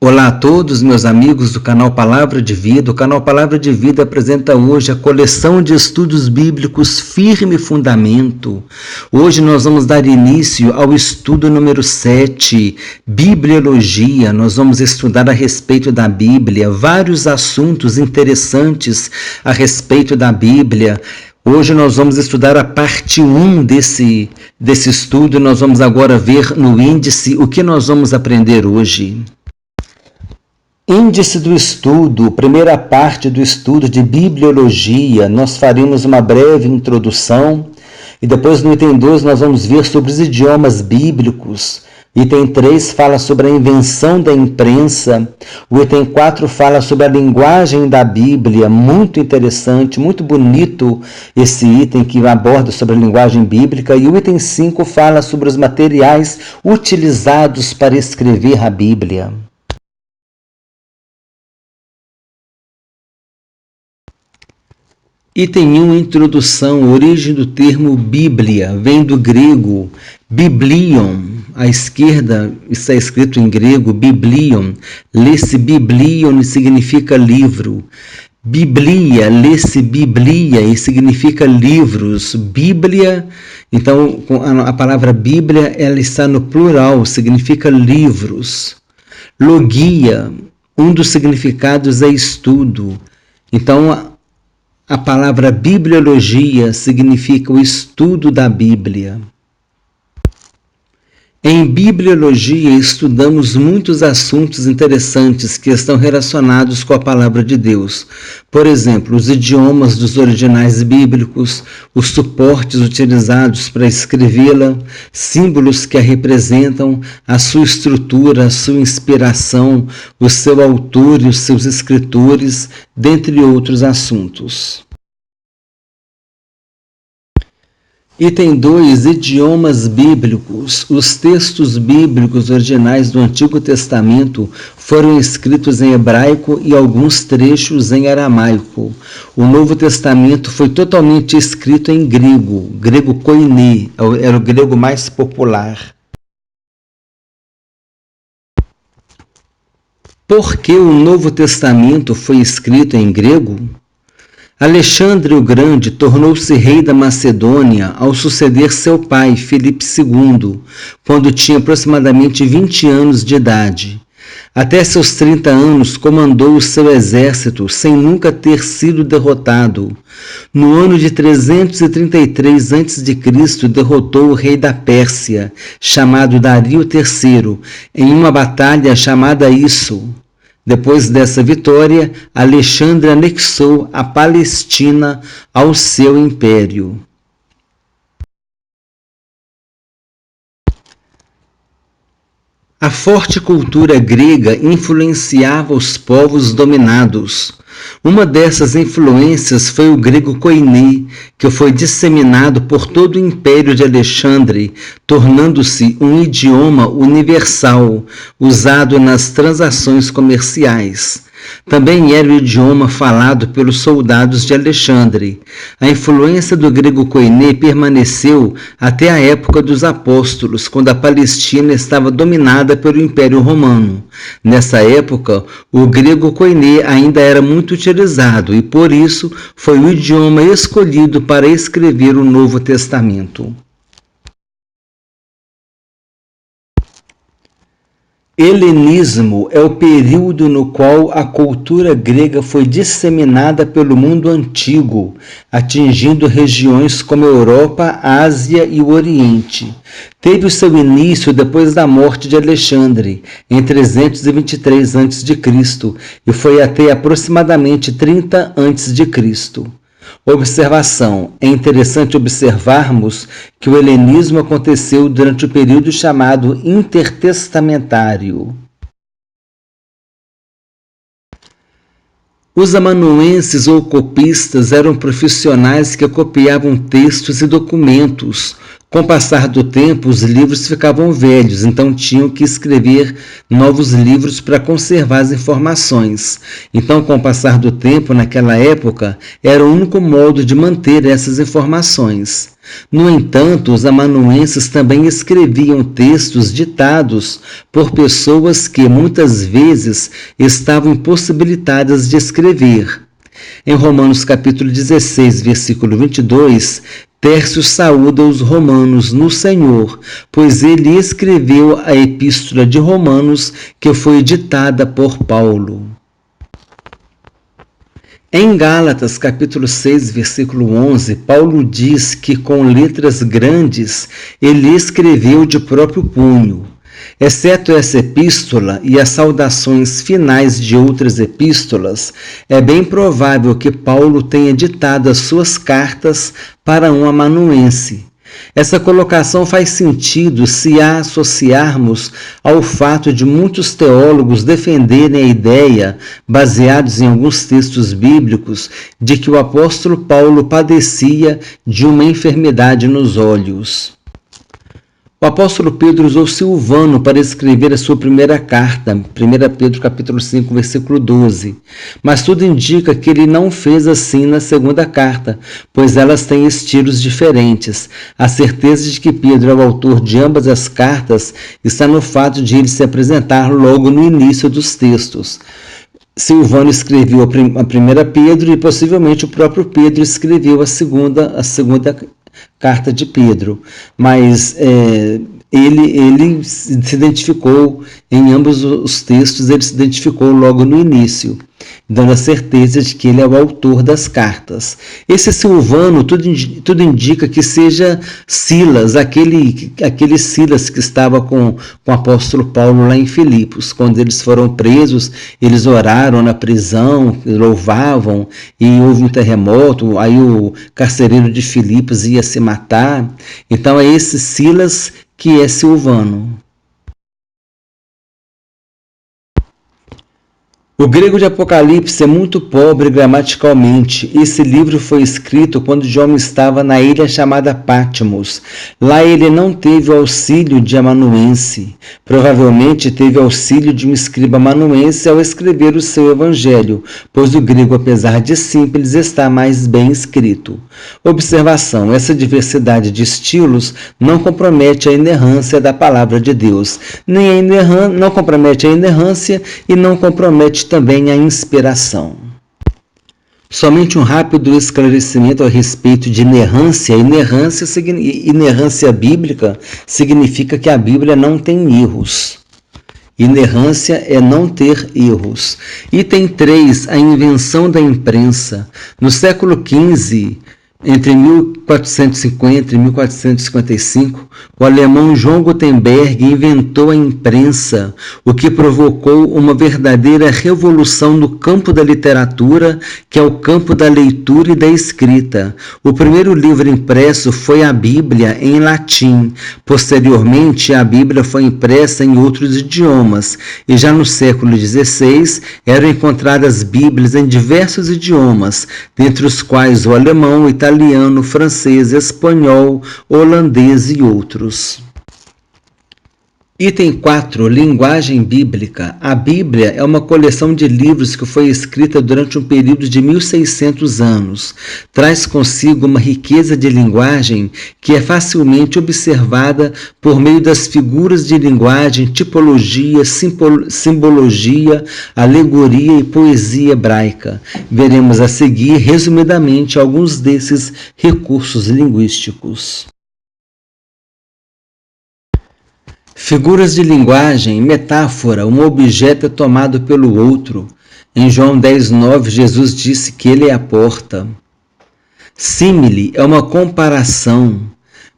Olá a todos, meus amigos do canal Palavra de Vida. O canal Palavra de Vida apresenta hoje a coleção de estudos bíblicos Firme Fundamento. Hoje nós vamos dar início ao estudo número 7, Bibliologia. Nós vamos estudar a respeito da Bíblia, vários assuntos interessantes a respeito da Bíblia. Hoje nós vamos estudar a parte 1 desse estudo. Nós vamos agora ver no índice o que nós vamos aprender hoje. Índice do estudo, primeira parte do estudo de Bibliologia. Nós faremos uma breve introdução e depois no item 2 nós vamos ver sobre os idiomas bíblicos. Item 3 fala sobre a invenção da imprensa. O item 4 fala sobre a linguagem da Bíblia, muito interessante, muito bonito esse item que aborda sobre a linguagem bíblica. E o item 5 fala sobre os materiais utilizados para escrever a Bíblia. Item 1, introdução. Origem do termo Bíblia vem do grego biblion. À esquerda está escrito em grego biblion. Lê-se biblion e significa livro. Biblia, lê-se biblia e significa livros. Bíblia, então a palavra Bíblia ela está no plural, significa livros. Logia, um dos significados é estudo. Então a palavra bibliologia significa o estudo da Bíblia. Em bibliologia estudamos muitos assuntos interessantes que estão relacionados com a palavra de Deus. Por exemplo, os idiomas dos originais bíblicos, os suportes utilizados para escrevê-la, símbolos que a representam, a sua estrutura, a sua inspiração, o seu autor e os seus escritores, dentre outros assuntos. Item 2, idiomas bíblicos. Os textos bíblicos originais do Antigo Testamento foram escritos em hebraico e alguns trechos em aramaico. O Novo Testamento foi totalmente escrito em grego koiné, era o grego mais popular. Por que o Novo Testamento foi escrito em grego? Alexandre o Grande tornou-se rei da Macedônia ao suceder seu pai, Filipe II, quando tinha aproximadamente 20 anos de idade. Até seus 30 anos comandou o seu exército sem nunca ter sido derrotado. No ano de 333 a.C., derrotou o rei da Pérsia, chamado Dario III, em uma batalha chamada Isso. Depois dessa vitória, Alexandre anexou a Palestina ao seu império. A forte cultura grega influenciava os povos dominados. Uma dessas influências foi o grego koiné, que foi disseminado por todo o Império de Alexandre, tornando-se um idioma universal, usado nas transações comerciais. Também era o idioma falado pelos soldados de Alexandre. A influência do grego koiné permaneceu até a época dos apóstolos, quando a Palestina estava dominada pelo Império Romano. Nessa época, o grego koiné ainda era muito utilizado e, por isso, foi o idioma escolhido para escrever o Novo Testamento. Helenismo é o período no qual a cultura grega foi disseminada pelo mundo antigo, atingindo regiões como a Europa, a Ásia e o Oriente. Teve o seu início depois da morte de Alexandre, em 323 a.C., e foi até aproximadamente 30 a.C. Observação. É interessante observarmos que o helenismo aconteceu durante o período chamado intertestamentário. Os amanuenses ou copistas eram profissionais que copiavam textos e documentos. Com o passar do tempo, os livros ficavam velhos, então tinham que escrever novos livros para conservar as informações. Então, com o passar do tempo, naquela época, era o único modo de manter essas informações. No entanto, os amanuenses também escreviam textos ditados por pessoas que, muitas vezes, estavam impossibilitadas de escrever. Em Romanos capítulo 16, versículo 22, Tércio saúda os romanos no Senhor, pois ele escreveu a epístola de Romanos que foi ditada por Paulo. Em Gálatas capítulo 6, versículo 11, Paulo diz que com letras grandes ele escreveu de próprio punho. Exceto essa epístola e as saudações finais de outras epístolas, é bem provável que Paulo tenha ditado as suas cartas para um amanuense. Essa colocação faz sentido se a associarmos ao fato de muitos teólogos defenderem a ideia, baseados em alguns textos bíblicos, de que o apóstolo Paulo padecia de uma enfermidade nos olhos. O apóstolo Pedro usou Silvano para escrever a sua primeira carta, 1 Pedro capítulo 5, versículo 12. Mas tudo indica que ele não fez assim na segunda carta, pois elas têm estilos diferentes. A certeza de que Pedro é o autor de ambas as cartas está no fato de ele se apresentar logo no início dos textos. Silvano escreveu a primeira Pedro e possivelmente o próprio Pedro escreveu a segunda carta de Pedro, mas ele se identificou em ambos os textos, ele se identificou logo no início, dando a certeza de que ele é o autor das cartas. Esse Silvano, tudo indica que seja Silas, aquele Silas que estava com o apóstolo Paulo lá em Filipos. Quando eles foram presos, eles oraram na prisão, louvavam, e houve um terremoto, aí o carcereiro de Filipos ia se matar. Então é esse Silas que é Silvano. O grego de Apocalipse é muito pobre gramaticalmente. Esse livro foi escrito quando João estava na ilha chamada Patmos. Lá ele não teve o auxílio de amanuense. Provavelmente teve auxílio de um escriba amanuense ao escrever o seu evangelho, pois o grego, apesar de simples, está mais bem escrito. Observação: essa diversidade de estilos não compromete a inerrância da palavra de Deus. Não compromete a inerrância e não compromete também a inspiração. Somente um rápido esclarecimento a respeito de inerrância. Inerrância bíblica significa que a Bíblia não tem erros. Inerrância é não ter erros. Item 3. A invenção da imprensa. No século XV, entre 1450 e 1455, o alemão Johann Gutenberg inventou a imprensa, o que provocou uma verdadeira revolução no campo da literatura, que é o campo da leitura e da escrita. O primeiro livro impresso foi a Bíblia em latim. Posteriormente, a Bíblia foi impressa em outros idiomas, e já no século XVI eram encontradas Bíblias em diversos idiomas, dentre os quais o alemão, o italiano, francês, espanhol, holandês e outros. Item 4. Linguagem bíblica. A Bíblia é uma coleção de livros que foi escrita durante um período de 1600 anos. Traz consigo uma riqueza de linguagem que é facilmente observada por meio das figuras de linguagem, tipologia, simbologia, alegoria e poesia hebraica. Veremos a seguir, resumidamente, alguns desses recursos linguísticos. Figuras de linguagem, metáfora, um objeto é tomado pelo outro. Em João 10:9, Jesus disse que ele é a porta. Símile é uma comparação.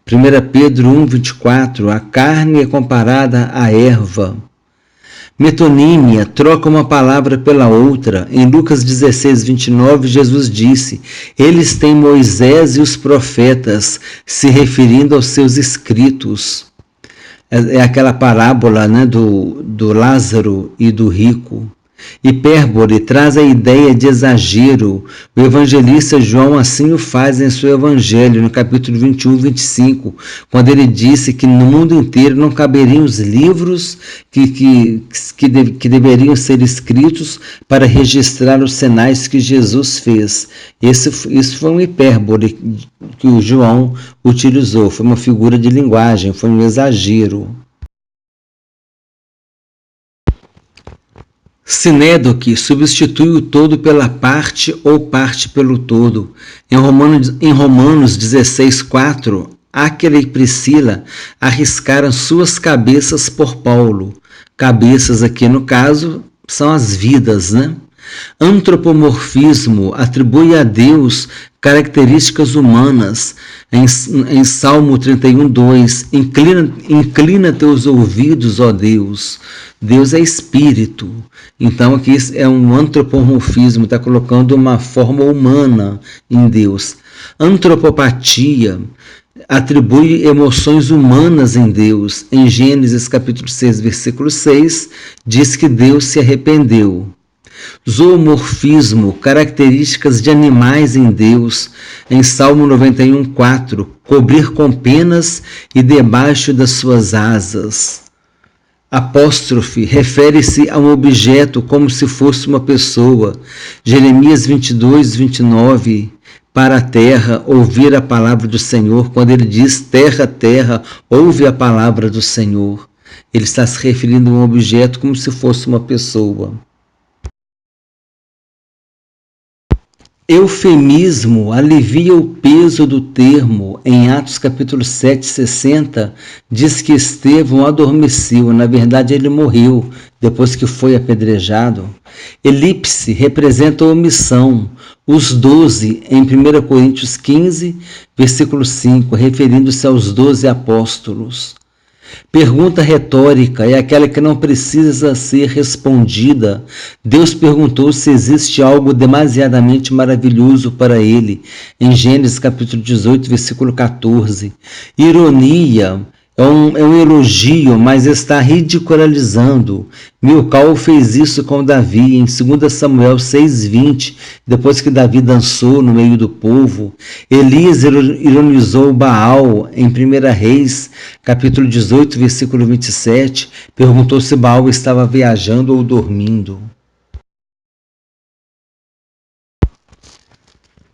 1 Pedro 1:24, a carne é comparada à erva. Metonímia, troca uma palavra pela outra. Em Lucas 16:29, Jesus disse: eles têm Moisés e os profetas, se referindo aos seus escritos. É aquela parábola, né, do Lázaro e do rico. Hipérbole traz a ideia de exagero. O evangelista João assim o faz em seu evangelho, no capítulo 21 e 25, quando ele disse que no mundo inteiro não caberiam os livros que deveriam ser escritos para registrar os sinais que Jesus fez. Isso foi um hipérbole que o João utilizou, foi uma figura de linguagem, foi um exagero. Sinédoque substitui o todo pela parte ou parte pelo todo. Em Romanos 16:4, Áquila e Priscila arriscaram suas cabeças por Paulo. Cabeças aqui no caso são as vidas, né? Antropomorfismo atribui a Deus características humanas. Em Salmo 31:2, inclina teus ouvidos, ó Deus. Deus é espírito. Então aqui é um antropomorfismo, está colocando uma forma humana em Deus. Antropopatia atribui emoções humanas em Deus. Em Gênesis capítulo 6, versículo 6, diz que Deus se arrependeu. Zoomorfismo, características de animais em Deus. Em Salmo 91:4, cobrir com penas e debaixo das suas asas. Apóstrofe refere-se a um objeto como se fosse uma pessoa. Jeremias 22:29, para a terra ouvir a palavra do Senhor, quando ele diz terra, terra, ouve a palavra do Senhor. Ele está se referindo a um objeto como se fosse uma pessoa. Eufemismo alivia o peso do termo. Em Atos capítulo 7:60, diz que Estevão adormeceu, na verdade ele morreu depois que foi apedrejado. Elipse representa a omissão. Os 12 em 1 Coríntios 15, versículo 5, referindo-se aos 12 apóstolos. Pergunta retórica é aquela que não precisa ser respondida. Deus perguntou se existe algo demasiadamente maravilhoso para ele, em Gênesis capítulo 18, versículo 14. Ironia é um elogio, mas está ridicularizando. Milcal fez isso com Davi em 2 Samuel 6:20, depois que Davi dançou no meio do povo. Elias ironizou Baal em 1 Reis, capítulo 18, versículo 27, perguntou se Baal estava viajando ou dormindo.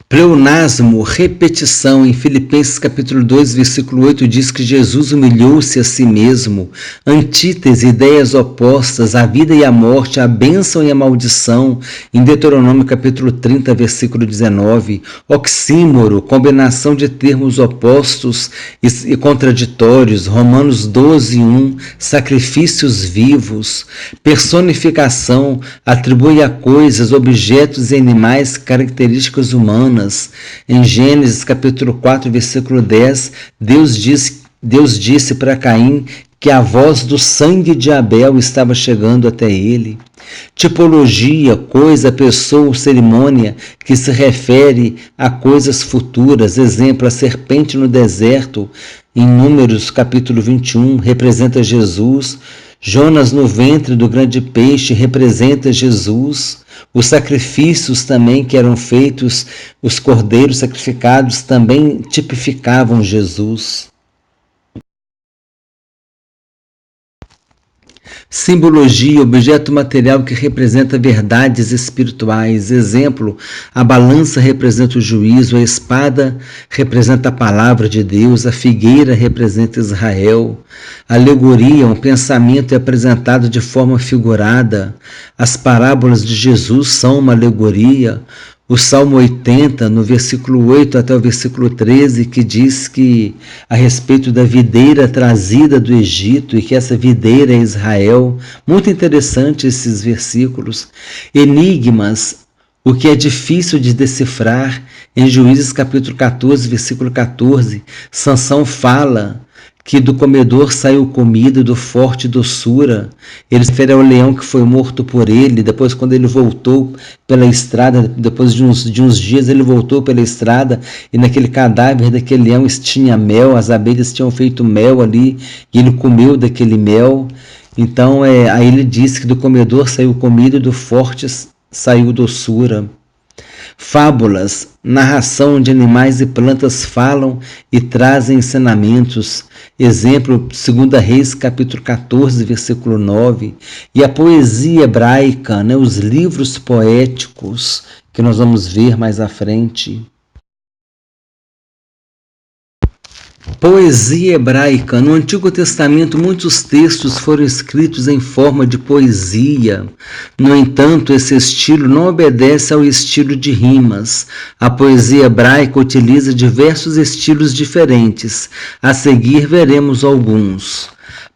Pleonasmo, repetição, em Filipenses capítulo 2, versículo 8, diz que Jesus humilhou-se a si mesmo. Antítese, ideias opostas, a vida e a morte, a bênção e a maldição, em Deuteronômio capítulo 30, versículo 19. Oxímoro, combinação de termos opostos e contraditórios, Romanos 12:1, sacrifícios vivos. Personificação, atribui a coisas, objetos e animais características humanas. Em Gênesis capítulo 4, versículo 10, Deus disse para Caim que a voz do sangue de Abel estava chegando até ele. Tipologia, coisa, pessoa ou cerimônia que se refere a coisas futuras. Exemplo, a serpente no deserto, em Números capítulo 21, representa Jesus. Jonas no ventre do grande peixe representa Jesus. Os sacrifícios também que eram feitos, os cordeiros sacrificados também tipificavam Jesus. Simbologia, objeto material que representa verdades espirituais. Exemplo, a balança representa o juízo, a espada representa a palavra de Deus, a figueira representa Israel. Alegoria, um pensamento é apresentado de forma figurada. As parábolas de Jesus são uma alegoria. O Salmo 80, no versículo 8 até o versículo 13, que diz que a respeito da videira trazida do Egito e que essa videira é Israel. Muito interessante esses versículos. Enigmas, o que é difícil de decifrar. Em Juízes capítulo 14, versículo 14, Sansão fala que do comedor saiu comida, do forte doçura. Ele se refere ao leão que foi morto por ele. Depois, quando ele voltou pela estrada, depois de uns dias, ele voltou pela estrada e naquele cadáver daquele leão tinha mel, as abelhas tinham feito mel ali e ele comeu daquele mel. Então, aí ele diz que do comedor saiu comida e do forte saiu doçura. Fábulas, narração onde animais e plantas falam e trazem ensinamentos. Exemplo, 2 Reis, capítulo 14, versículo 9. E a poesia hebraica, né, os livros poéticos, que nós vamos ver mais à frente. Poesia hebraica. No Antigo Testamento, muitos textos foram escritos em forma de poesia. No entanto, esse estilo não obedece ao estilo de rimas. A poesia hebraica utiliza diversos estilos diferentes. A seguir, veremos alguns.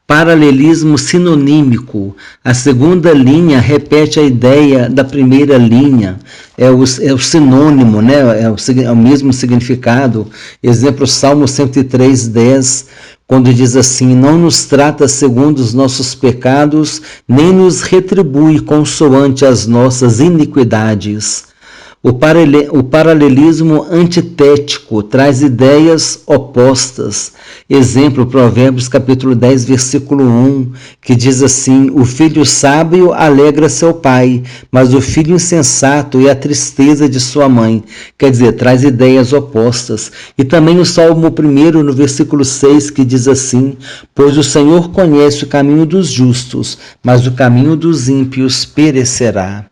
Paralelismo sinonímico. A segunda linha repete a ideia da primeira linha. É o sinônimo, né? É o mesmo significado. Exemplo, Salmo 103:10, quando diz assim: não nos trata segundo os nossos pecados, nem nos retribui consoante as nossas iniquidades. O paralelismo antitético traz ideias opostas. Exemplo, Provérbios capítulo 10, versículo 1, que diz assim: o filho sábio alegra seu pai, mas o filho insensato é a tristeza de sua mãe. Quer dizer, traz ideias opostas. E também o Salmo 1, no versículo 6, que diz assim: pois o Senhor conhece o caminho dos justos, mas o caminho dos ímpios perecerá.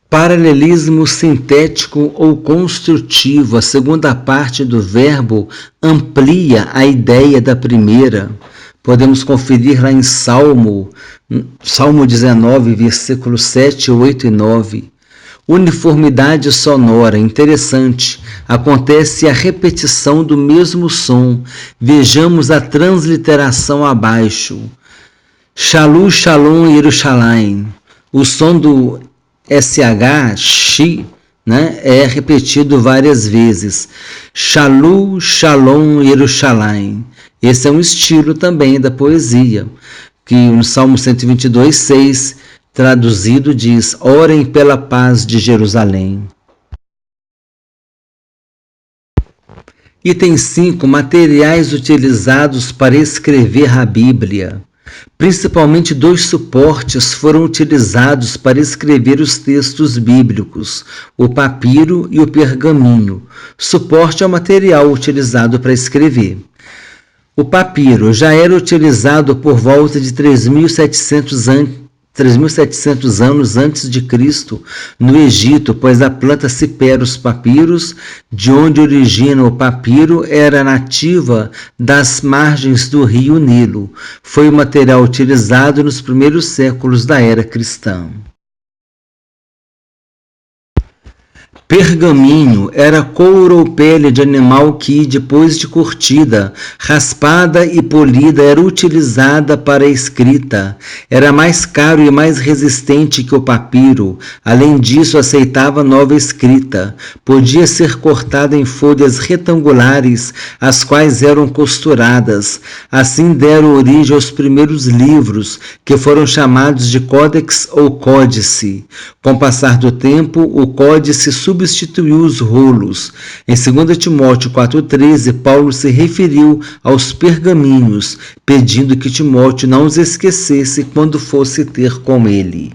Paralelismo sintético ou construtivo. A segunda parte do verbo amplia a ideia da primeira. Podemos conferir lá em Salmo 19, versículos 7, 8 e 9. Uniformidade sonora, interessante. Acontece a repetição do mesmo som. Vejamos a transliteração abaixo. Shalu, Shalom, Yerushalayim. O som do SH, Shi, né, é repetido várias vezes. Shalu, Shalom, Yerushalayim. Esse é um estilo também da poesia, que no Salmo 122:6, traduzido, diz: orem pela paz de Jerusalém. Item 5. Materiais utilizados para escrever a Bíblia. Principalmente 2 suportes foram utilizados para escrever os textos bíblicos: o papiro e o pergaminho. Suporte é o material utilizado para escrever. O papiro já era utilizado por volta de 3.700 anos antes de Cristo no Egito, pois a planta Cyperus papyrus, de onde origina o papiro, era nativa das margens do rio Nilo. Foi o material utilizado nos primeiros séculos da era cristã. Pergaminho era couro ou pele de animal que, depois de curtida, raspada e polida, era utilizada para a escrita. Era mais caro e mais resistente que o papiro. Além disso, aceitava nova escrita. Podia ser cortada em folhas retangulares, as quais eram costuradas. Assim deram origem aos primeiros livros, que foram chamados de Códex ou Códice. Com o passar do tempo, o Códice substituiu os rolos. Em 2 Timóteo 4,13, Paulo se referiu aos pergaminhos, pedindo que Timóteo não os esquecesse quando fosse ter com ele.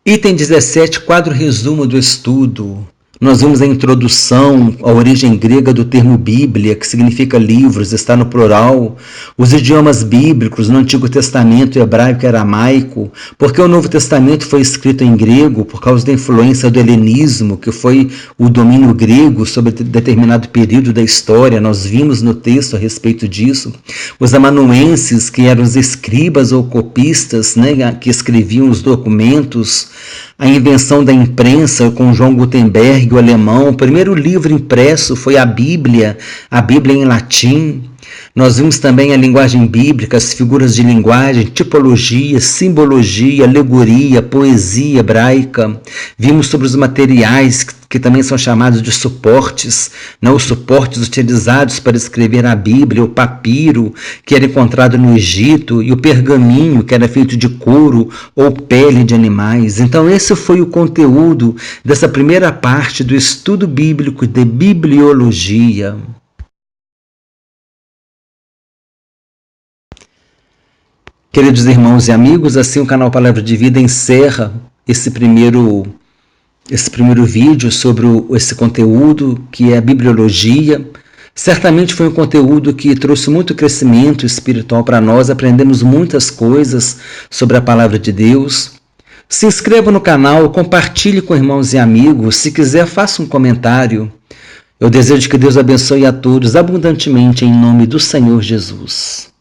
Item 17, quadro resumo do estudo. Nós vimos a introdução, a origem grega do termo Bíblia, que significa livros, está no plural, os idiomas bíblicos no Antigo Testamento, hebraico e aramaico, porque o Novo Testamento foi escrito em grego por causa da influência do helenismo, que foi o domínio grego sobre determinado período da história. Nós vimos no texto a respeito disso. Os amanuenses, que eram os escribas ou copistas, né, que escreviam os documentos. A invenção da imprensa com João Gutenberg, o alemão. O primeiro livro impresso foi a Bíblia em latim. Nós vimos também a linguagem bíblica, as figuras de linguagem, tipologia, simbologia, alegoria, poesia hebraica. Vimos sobre os materiais que também são chamados de suportes, os suportes utilizados para escrever a Bíblia, o papiro, que era encontrado no Egito, e o pergaminho, que era feito de couro ou pele de animais. Então esse foi o conteúdo dessa primeira parte do estudo bíblico de bibliologia. Queridos irmãos e amigos, assim o canal Palavra de Vida encerra esse primeiro vídeo sobre esse conteúdo que é a bibliologia. Certamente foi um conteúdo que trouxe muito crescimento espiritual para nós, aprendemos muitas coisas sobre a Palavra de Deus. Se inscreva no canal, compartilhe com irmãos e amigos, se quiser faça um comentário. Eu desejo que Deus abençoe a todos abundantemente em nome do Senhor Jesus.